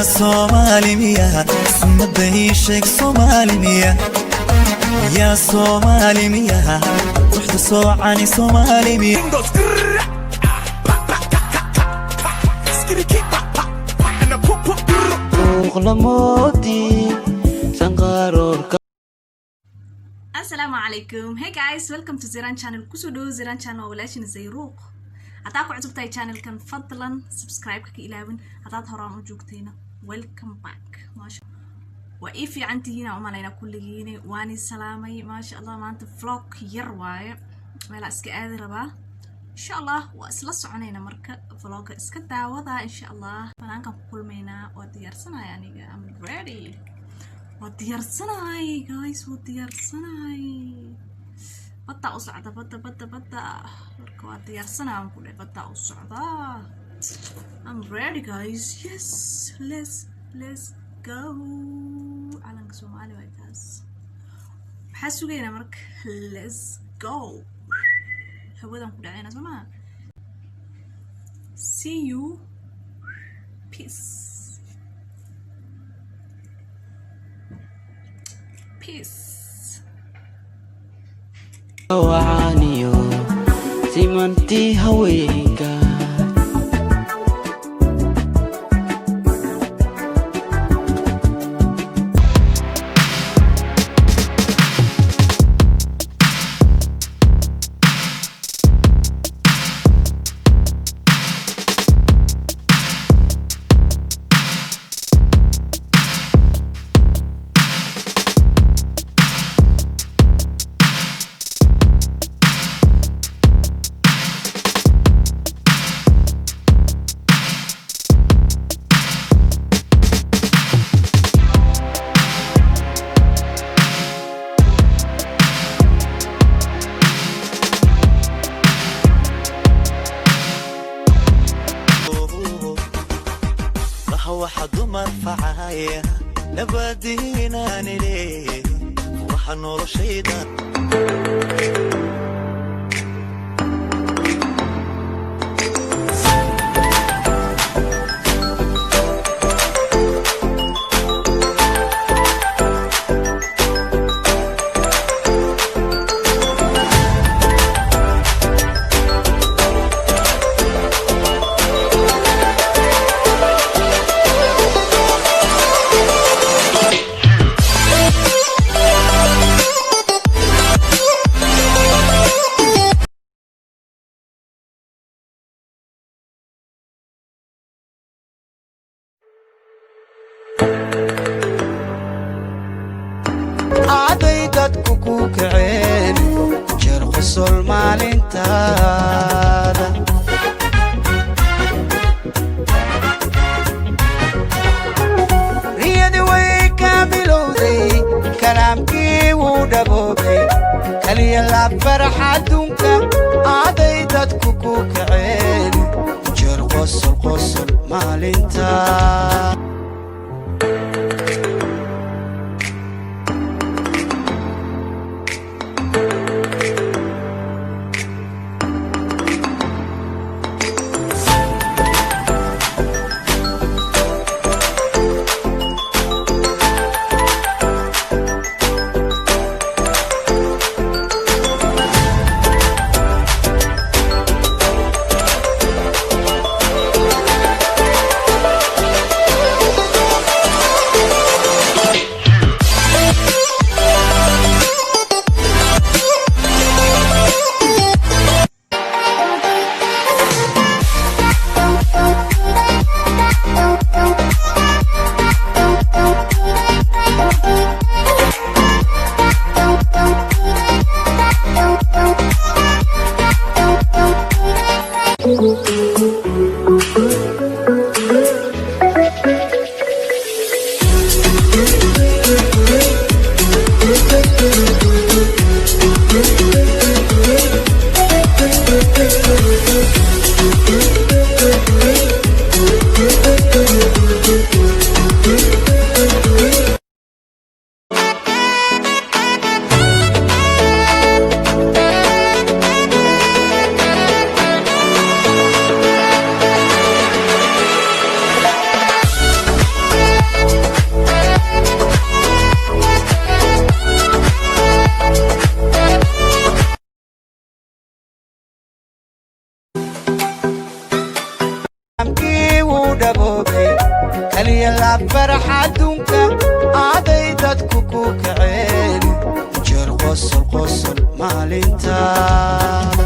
Somali miya sumaday sheeg Somali miya ya Somali miya ruuxda soocani Somali miya Assalamu alaikum. Hey guys, welcome to Ziran channel. Kusoo Ziran channel walaashin Zayruuq. Hadaa ku cusubtahay channel kan fadlan subscribe ka ilaawin hadaad horaan u joogtayna welcome back. Masha wa ifi antiina umalayna kulligiina waani salaamay masha Allah maanta vlog yar waaye meel iska aadi rabaa insha Allah waa isla soconayna marka vlog iska daawada insha Allah banaanka ku kulmayna oo diyaarsanahay aniga I'm ready وديارسناي guys وديارسناي بطا أصعد بطا وديارسنا نقول بطا أصعد I'm ready guys yes let's go على Somali way guys حاسو جينا مرك let's go هودا نقول عينا زمان see you peace peace وعانيو سيمانتي هويكا واحد مرفعايا نبادينا نليه وحنور شيطان dadku ku kaceen jeer qosol maalintaada riyadii way ka bilowday kalaamkii wuu dhaboobay kaliya la farxadunka aaday dadku ku kaceen jeer qosol maalintaada kaliya la farxadunka aaday dadku ku kaceen jeer qosol qosol maalintaada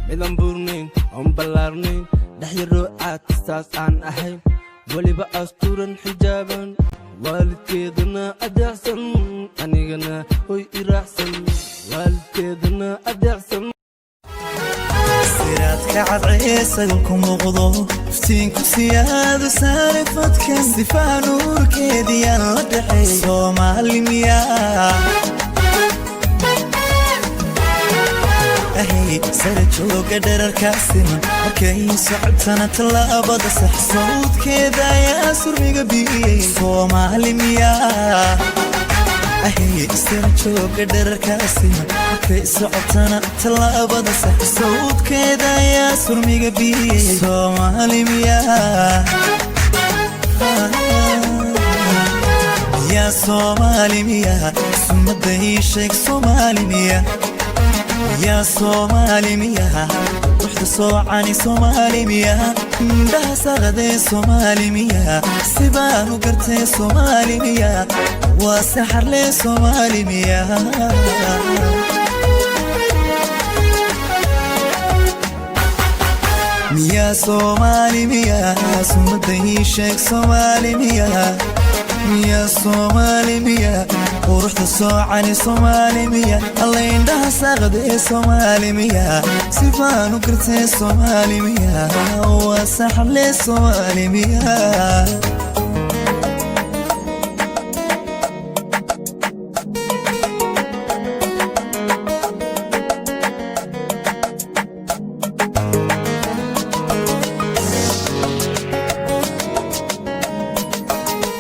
midaan buurnayn oon ballaarnayn dhexyaroo caad saas aan ahayn weliba astuuran xijaaban waalidkeedana adeecsan anigana hoy iraacsan waalidkeedana adeecsan siraadka cadceesaga ku muuqdo iftiinku siyaadu saare fadkan sifaa nuurkeediyaan la dhexay soomaali miyaa ahay sare jooga dherarkaasiman markay socotana tallaabada sax sawdkeeda ayaa surmiga biyey soomaali miyaa ahay sare jooga dherarkaasiman markay socotana tallaabada sax sawdkeeda ayaa surmiga biyey soomaali miyaa yaa soomaali miyaa sunnada ii sheeg soomaali miyaa يا صومالي مياه رحت صوعني صومالي مياه ده صغدي صومالي مياه سبان وقرتي صومالي مياه وسحر لي صومالي مياه مياه صومالي مياه سمدني شيك صومالي مياه يا صومالي ميا وروحت الصوعاني صومالي ميا الله يندها ساغدي صومالي ميا سيفانو كرتي صومالي ميا وسحب لي صومالي ميا